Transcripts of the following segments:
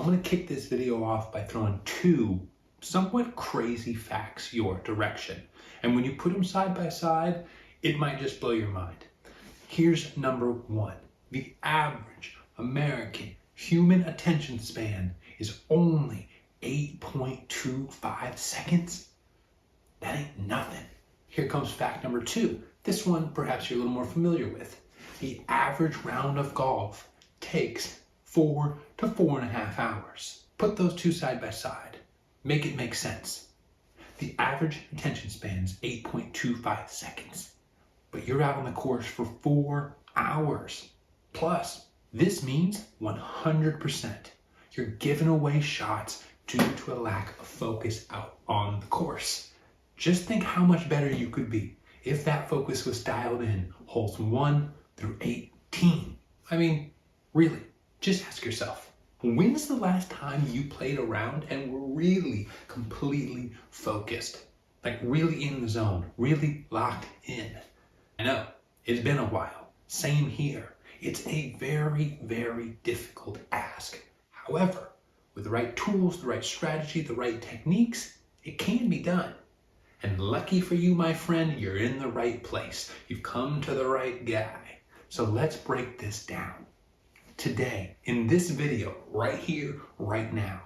going to kick this video off by throwing two somewhat crazy facts your direction. And when you put them side by side, it might just blow your mind. Here's number one. The average American human attention span is only 8.25 seconds. That ain't nothing. Here comes fact number two. This one perhaps you're a little more familiar with. The average round of golf takes 4 to 4.5 hours. Put those two side by side. Make it make sense. The average attention span is 8.25 seconds. But you're out on the course for 4 hours. Plus, this means 100%. You're giving away shots due to a lack of focus out on the course. Just think how much better you could be if that focus was dialed in holes 1 through 18. I mean, really, just ask yourself, when's the last time you played around and were really completely focused? Like really in the zone, really locked in? I know, it's been a while. Same here. It's a very, very difficult ask. However, with the right tools, the right strategy, the right techniques, it can be done. And lucky for you, my friend, you're in the right place. You've come to the right guy. So let's break this down. Today, in this video, right here, right now,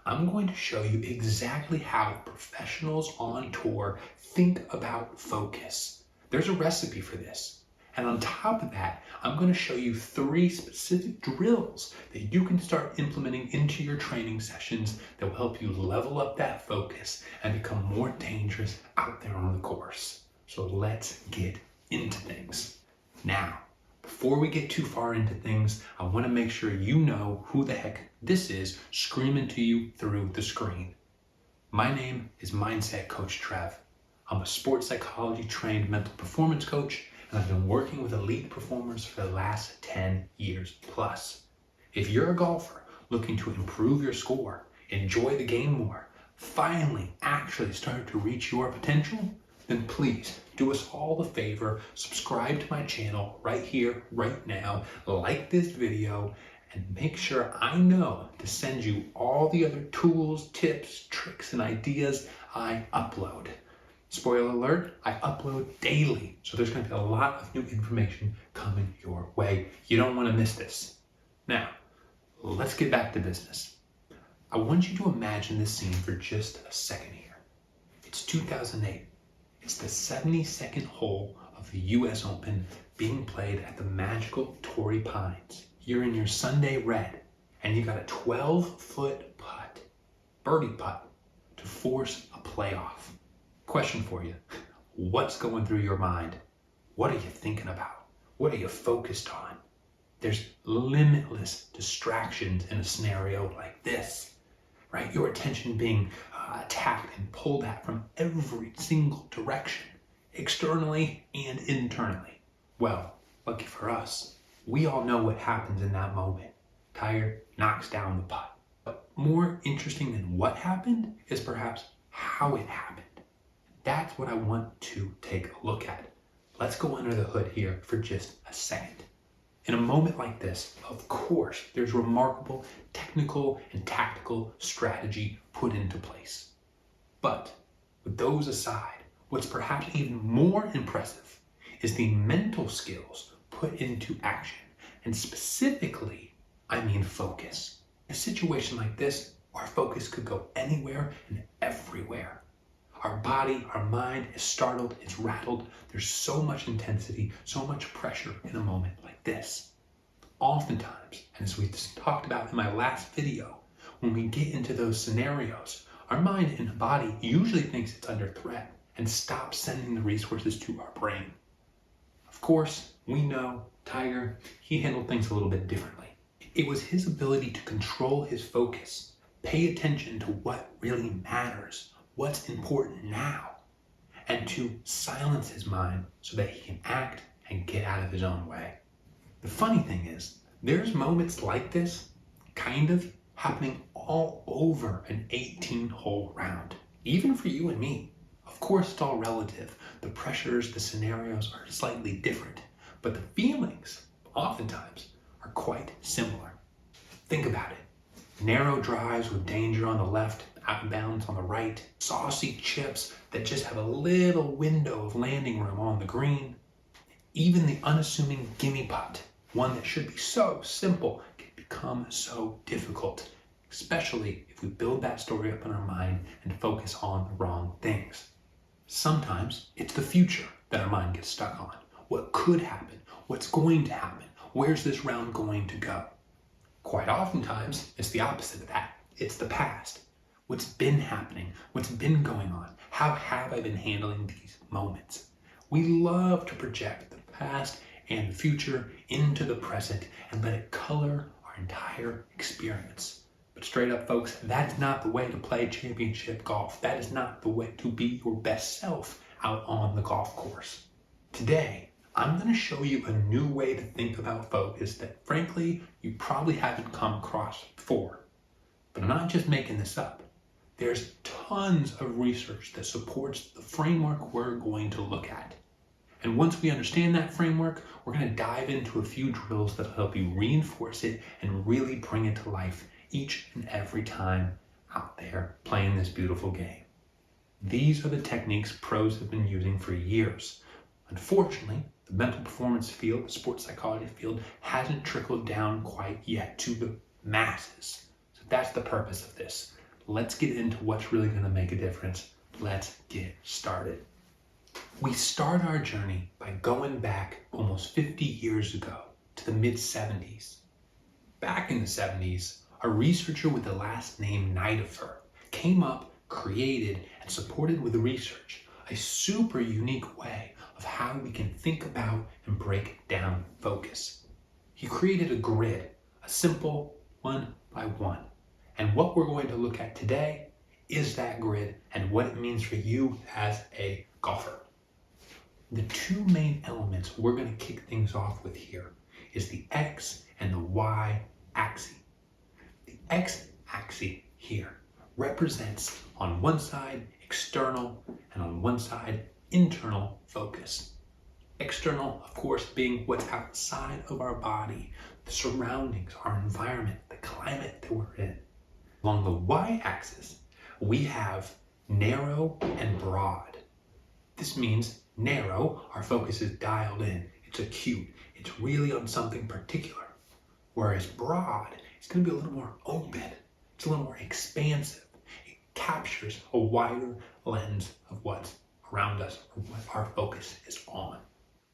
I'm going to show you exactly how professionals on tour think about focus. There's a recipe for this. And on top of that, I'm going to show you 3 specific drills that you can start implementing into your training sessions that will help you level up that focus and become more dangerous out there on the course. So let's get into things. Now, before we get too far into things, I want to make sure you know who the heck this is screaming to you through the screen. My name is MindsetCoachTrev. I'm a sports psychology trained mental performance coach, and I've been working with elite performers for the last 10 years plus. If you're a golfer looking to improve your score, enjoy the game more, finally actually start to reach your potential, then please do us all a favor, subscribe to my channel right here, right now, like this video, and make sure I know to send you all the other tools, tips, tricks, and ideas I upload. Spoiler alert, I upload daily, so there's going to be a lot of new information coming your way. You don't want to miss this. Now, let's get back to business. I want you to imagine this scene for just a second here. It's 2008. It's the 72nd hole of the US Open being played at the magical Torrey Pines. You're in your Sunday red, and you got a 12-foot putt, birdie putt, to force a playoff. Question for you. What's going through your mind? What are you thinking about? What are you focused on? There's limitless distractions in a scenario like this, right? Your attention being attacked and pulled at from every single direction, externally and internally. Well, lucky for us, we all know what happens in that moment. Tiger knocks down the putt. But more interesting than what happened is perhaps how it happened. That's what I want to take a look at. Let's go under the hood here for just a second. In a moment like this, of course, there's remarkable technical and tactical strategy put into place. But with those aside, what's perhaps even more impressive is the mental skills put into action. And specifically, I mean focus. In a situation like this, our focus could go anywhere and everywhere. Our body, our mind is startled, it's rattled. There's so much intensity, so much pressure in a moment like this. Oftentimes, and as we talked about in my last video, when we get into those scenarios, our mind and body usually thinks it's under threat and stops sending the resources to our brain. Of course, we know Tiger, he handled things a little bit differently. It was his ability to control his focus, pay attention to what really matters, what's important now, and to silence his mind so that he can act and get out of his own way. The funny thing is, there's moments like this kind of happening all over an 18-hole round, even for you and me. Of course, it's all relative. The pressures, the scenarios are slightly different, but the feelings oftentimes are quite similar. Think about it. narrow drives with danger on the left, out of bounds on the right, saucy chips that just have a little window of landing room on the green, even the unassuming gimme putt, one that should be so simple, can become so difficult, especially if we build that story up in our mind and focus on the wrong things. Sometimes it's the future that our mind gets stuck on. What could happen? What's going to happen? Where's this round going to go? Quite oftentimes, it's the opposite of that. It's the past. What's been happening? What's been going on? How have I been handling these moments? We love to project the past and the future into the present and let it color our entire experience. But straight up, folks, that is not the way to play championship golf. That is not the way to be your best self out on the golf course. Today, I'm going to show you a new way to think about focus that, frankly, you probably haven't come across before. But I'm not just making this up. There's tons of research that supports the framework we're going to look at. And once we understand that framework, we're going to dive into a few drills that will help you reinforce it and really bring it to life each and every time out there playing this beautiful game. These are the techniques pros have been using for years. Unfortunately, the mental performance field, the sports psychology field, hasn't trickled down quite yet to the masses. So that's the purpose of this. Let's get into what's really going to make a difference. Let's get started. We start our journey by going back almost 50 years ago to the mid-70s. Back in the 70s, a researcher with the last name Nidifer came up, created, and supported with research a super unique way of how we can think about and break down focus. He created a grid, a simple 1 by 1. And what we're going to look at today is that grid and what it means for you as a golfer. The two main elements we're going to kick things off with here is the X and the Y axis. The X axis here represents on one side external and on one side internal focus. External, of course, being what's outside of our body, the surroundings, our environment, the climate that we're in. Along the Y-axis, we have narrow and broad. This means narrow, our focus is dialed in, it's acute, it's really on something particular. Whereas broad, it's going to be a little more open, it's a little more expansive. It captures a wider lens of what's around us or what our focus is on.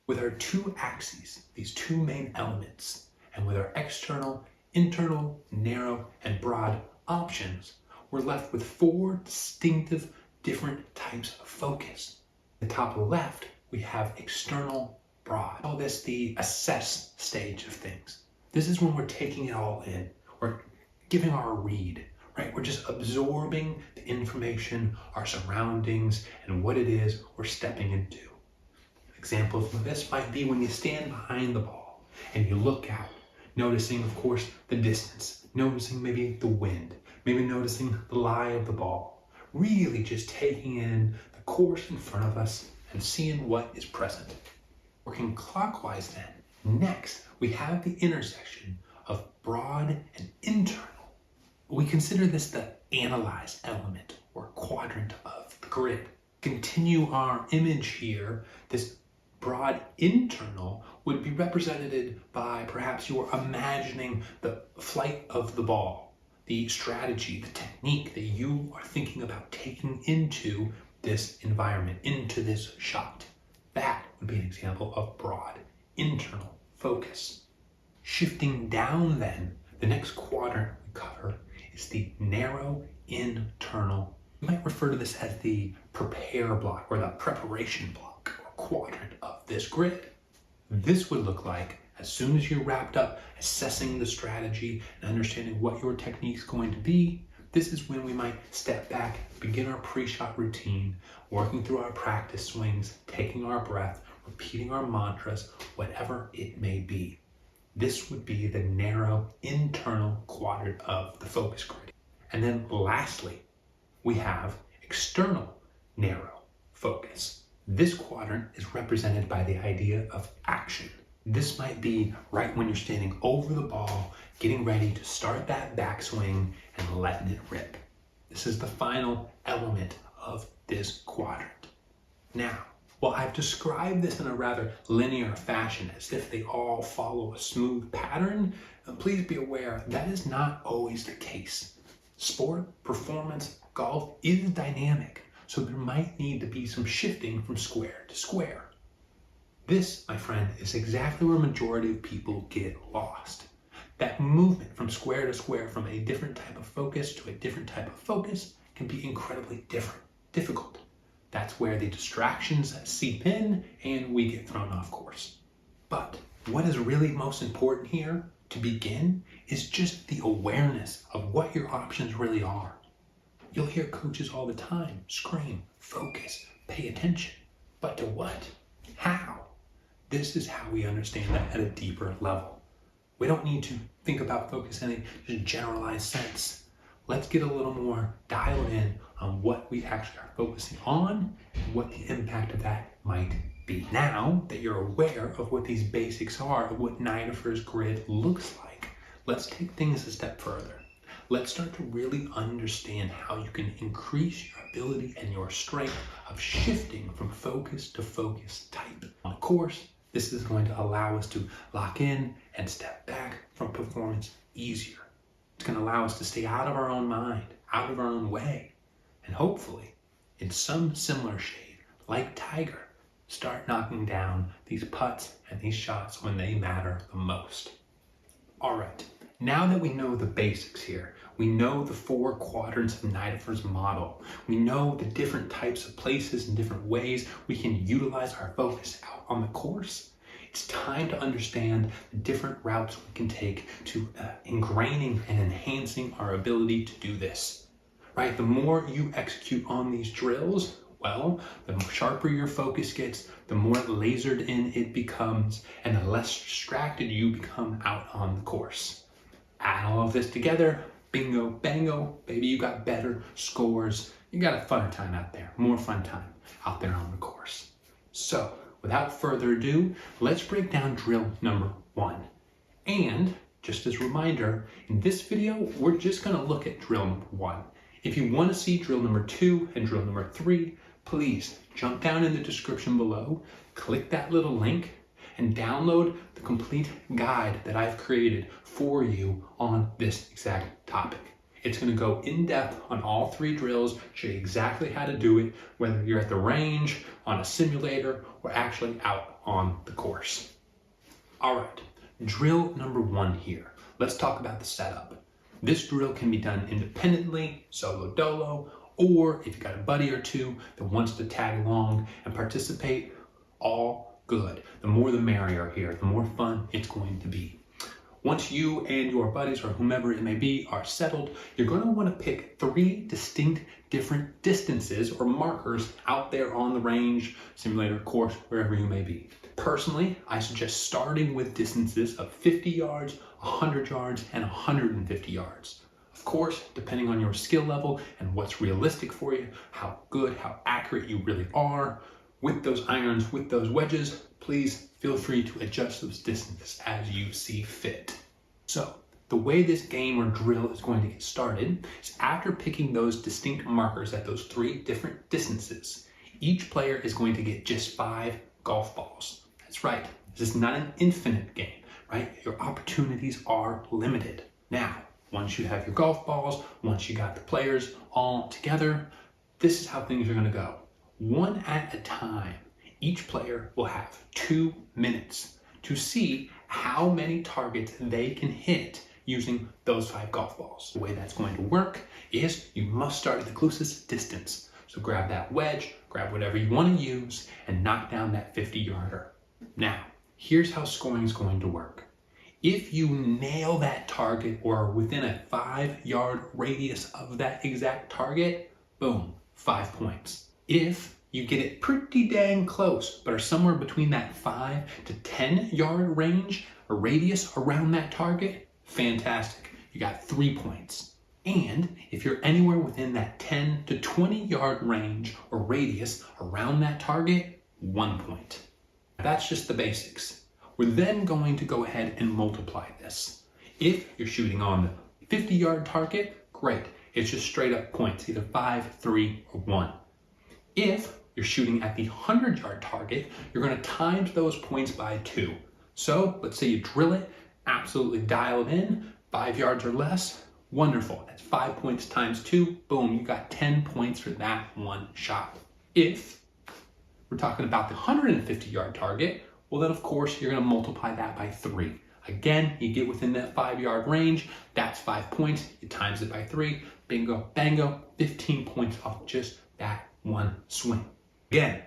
With our two axes, these two main elements, and with our external, internal, narrow, and broad options, we're left with 4 distinctive different types of focus. At the top of the left, we have external broad. I call this the assess stage of things. This is when we're taking it all in. We're giving our read, right? We're just absorbing the information, our surroundings, and what it is we're stepping into. Examples of this might be when you stand behind the ball and you look out, noticing, of course, the distance, noticing maybe the wind, maybe noticing the lie of the ball, really just taking in the course in front of us and seeing what is present. Working clockwise then, next we have the intersection of broad and internal. We consider this the analyze element or quadrant of the grid. Continue our image here, this broad internal would be represented by perhaps you're imagining the flight of the ball, the strategy, the technique that you are thinking about taking into this environment, into this shot. That would be an example of broad internal focus. Shifting down then, the next quadrant we cover is the narrow internal. You might refer to this as the prepare block or the preparation block or quadrant of this grid. This would look like as soon as you're wrapped up assessing the strategy and understanding what your technique is going to be, this is when we might step back, begin our pre-shot routine, working through our practice swings, taking our breath, repeating our mantras, whatever it may be. This would be the narrow internal quadrant of the focus grid. And then lastly, we have external narrow focus. This quadrant is represented by the idea of action. This might be right when you're standing over the ball, getting ready to start that backswing and letting it rip. This is the final element of this quadrant. Now, while I've described this in a rather linear fashion, as if they all follow a smooth pattern, please be aware that is not always the case. Sport, performance, golf is dynamic, so there might need to be some shifting from square to square. This, my friend, is exactly where a majority of people get lost. That movement from square to square, from a different type of focus to a different type of focus, can be incredibly difficult. That's where the distractions seep in and we get thrown off course. But what is really most important here to begin is just the awareness of what your options really are. You'll hear coaches all the time scream, focus, pay attention. But to what? How? This is how we understand that at a deeper level. We don't need to think about focus in a generalized sense. Let's get a little more dialed in on what we actually are focusing on and what the impact of that might be. Now that you're aware of what these basics are, of what Nidafer's grid looks like, let's take things a step further. Let's start to really understand how you can increase your ability and your strength of shifting from focus to focus type. On the course, this is going to allow us to lock in and step back from performance easier. It's going to allow us to stay out of our own mind, out of our own way, and hopefully, in some similar shade, like Tiger, start knocking down these putts and these shots when they matter the most. All right, now that we know the basics here, we know the 4 quadrants of Nidafer's model, we know the different types of places and different ways we can utilize our focus out on the course, it's time to understand the different routes we can take to ingraining and enhancing our ability to do this. Right? The more you execute on these drills, well, the sharper your focus gets, the more lasered in it becomes, and the less distracted you become out on the course. Add all of this together, bingo, bango, baby, you got better scores. You got a funner time out there, more fun time out there on the course. So, without further ado, let's break down drill number 1. And, just as a reminder, in this video, we're just gonna look at drill number 1. If you want to see drill number 2 and drill number 3, please jump down in the description below, click that little link, and download the complete guide that I've created for you on this exact topic. It's going to go in depth on all 3 drills, show you exactly how to do it, whether you're at the range, on a simulator, or actually out on the course. All right, drill number 1 here. Let's talk about the setup. This drill can be done independently, solo dolo, or if you've got a buddy or two that wants to tag along and participate, all good. The more the merrier here, the more fun it's going to be. Once you and your buddies or whomever it may be are settled, you're going to want to pick 3 distinct different distances or markers out there on the range, simulator, course, wherever you may be. Personally, I suggest starting with distances of 50 yards, 100 yards, and 150 yards. Of course, depending on your skill level and what's realistic for you, how good, how accurate you really are, with those irons, with those wedges, please feel free to adjust those distances as you see fit. So, the way this game or drill is going to get started is after picking those distinct markers at those 3 different distances, each player is going to get just 5 golf balls. That's right, this is not an infinite game, right? Your opportunities are limited. Now, once you have your golf balls, once you got the players all together, this is how things are going to go. One at a time, each player will have 2 minutes to see how many targets they can hit using those 5 golf balls. The way that's going to work is you must start at the closest distance. So grab that wedge, grab whatever you want to use, and knock down that 50-yarder. Now, here's how scoring is going to work. If you nail that target or are within a 5-yard radius of that exact target, boom, 5 points. If you get it pretty dang close, but are somewhere between that 5 to 10-yard range or radius around that target, fantastic. You got 3 points. And if you're anywhere within that 10 to 20-yard range or radius around that target, 1 point. That's just the basics. We're then going to go ahead and multiply this. If you're shooting on the 50-yard target, great. It's just straight up points, either 5, 3, or 1. If you're shooting at the 100-yard target, you're going to times those points by 2. So let's say you drill it, absolutely dial it in, 5 yards or less, wonderful. That's 5 points times 2, boom, you got 10 points for that one shot. If we're talking about the 150-yard target, well then of course you're going to multiply that by 3. Again, you get within that 5-yard range, that's 5 points, you times it by 3, bingo, bango, 15 points off just that one swing. Again,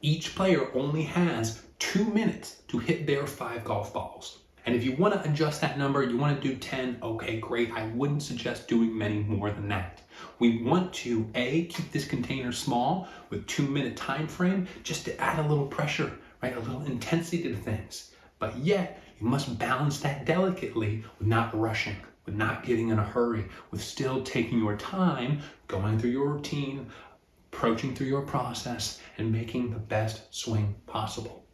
each player only has 2 minutes to hit their 5 golf balls. And if you want to adjust that number, you want to do 10, okay, great. I wouldn't suggest doing many more than that. We want to, A, keep this container small with 2-minute time frame just to add a little pressure, right? A little intensity to things. But yet, you must balance that delicately with not rushing, with not getting in a hurry, with still taking your time, going through your routine, approaching through your process, and making the best swing possible.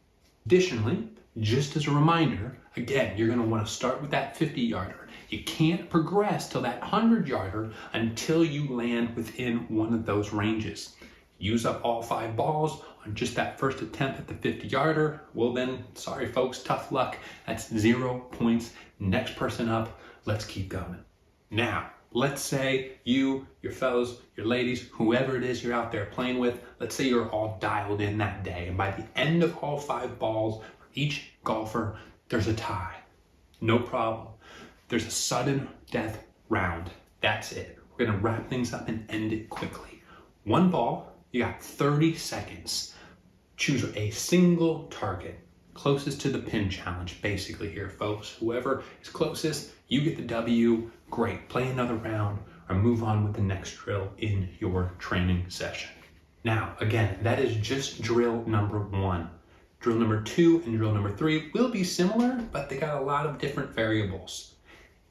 Additionally, just as a reminder, again, you're going to want to start with that 50-yarder. You can't progress to that 100-yarder until you land within one of those ranges. Use up all 5 balls on just that first attempt at the 50-yarder, well then, sorry folks, tough luck. That's 0 points. Next person up, let's keep going. Now, let's say you, your fellows, your ladies, whoever it is you're out there playing with, let's say you're all dialed in that day, and by the end of all 5 balls, for each golfer, there's a tie. No problem. There's a sudden death round. That's it. We're gonna wrap things up and end it quickly. 1 ball, you got 30 seconds. Choose a single target, closest to the pin challenge, basically here, folks. Whoever is closest, you get the W. Great, play another round or move on with the next drill in your training session. Now, again, that is just drill number 1. Drill number 2 and drill number 3 will be similar, but they got a lot of different variables.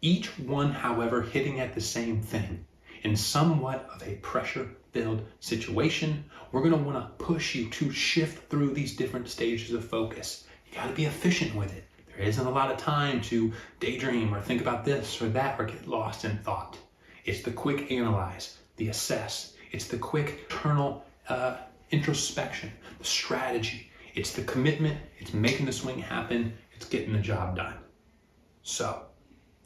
Each one, however, hitting at the same thing. In somewhat of a pressure-filled situation, we're going to want to push you to shift through these different stages of focus. You got to be efficient with it. There isn't a lot of time to daydream or think about this or that or get lost in thought. It's the quick analyze, the assess. It's the quick internal introspection, the strategy. It's the commitment. It's making the swing happen. It's getting the job done. So,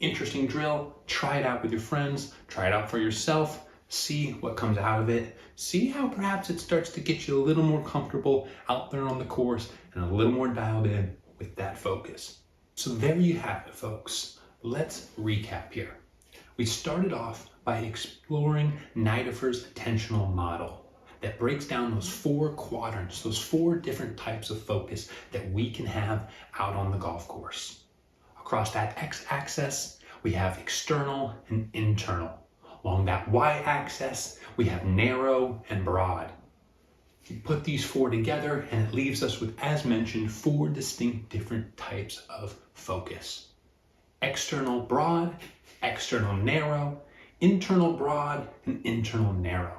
interesting drill. Try it out with your friends. Try it out for yourself. See what comes out of it. See how perhaps it starts to get you a little more comfortable out there on the course and a little more dialed in with that focus. So there you have it, folks. Let's recap here. We started off by exploring Nidafer's attentional model that breaks down those 4 quadrants, those 4 different types of focus that we can have out on the golf course. Across that x-axis, we have external and internal. Along that y-axis, we have narrow and broad. You put these 4 together and it leaves us with, as mentioned, 4 distinct different types of focus. External broad, external narrow, internal broad, and internal narrow.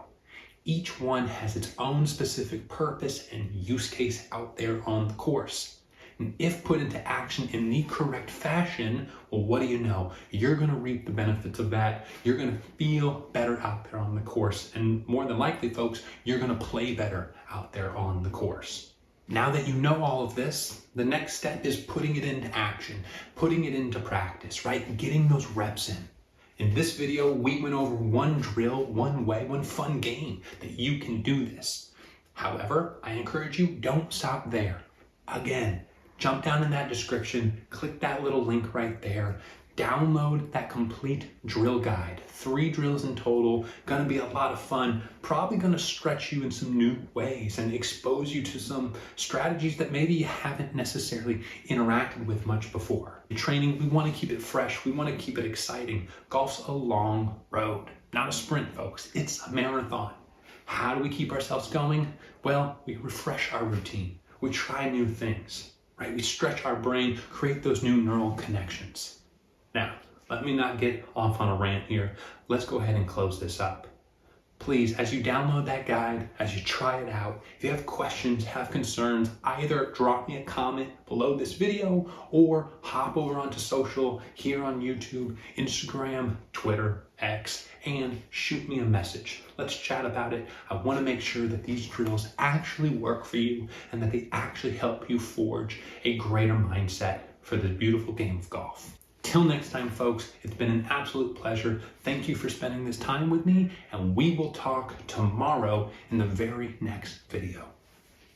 Each one has its own specific purpose and use case out there on the course. And if put into action in the correct fashion, well, what do you know? You're going to reap the benefits of that. You're going to feel better out there on the course. And more than likely, folks, you're going to play better out there on the course. Now that you know all of this, the next step is putting it into action, putting it into practice, right? Getting those reps in. In this video, we went over 1 drill, 1 way, 1 fun game that you can do this. However, I encourage you, don't stop there. Again, jump down in that description, click that little link right there, download that complete drill guide. 3 drills in total, gonna be a lot of fun, probably gonna stretch you in some new ways and expose you to some strategies that maybe you haven't necessarily interacted with much before. In training, we wanna keep it fresh, we wanna keep it exciting. Golf's a long road, not a sprint, folks, it's a marathon. How do we keep ourselves going? Well, we refresh our routine, we try new things. Right? We stretch our brain, create those new neural connections. Now, let me not get off on a rant here. Let's go ahead and close this up. Please, as you download that guide, as you try it out, if you have questions, have concerns, either drop me a comment below this video or hop over onto social here on YouTube, Instagram, Twitter, X, and shoot me a message. Let's chat about it. I want to make sure that these drills actually work for you and that they actually help you forge a greater mindset for the beautiful game of golf. Till next time, folks, it's been an absolute pleasure. Thank you for spending this time with me, and we will talk tomorrow in the very next video.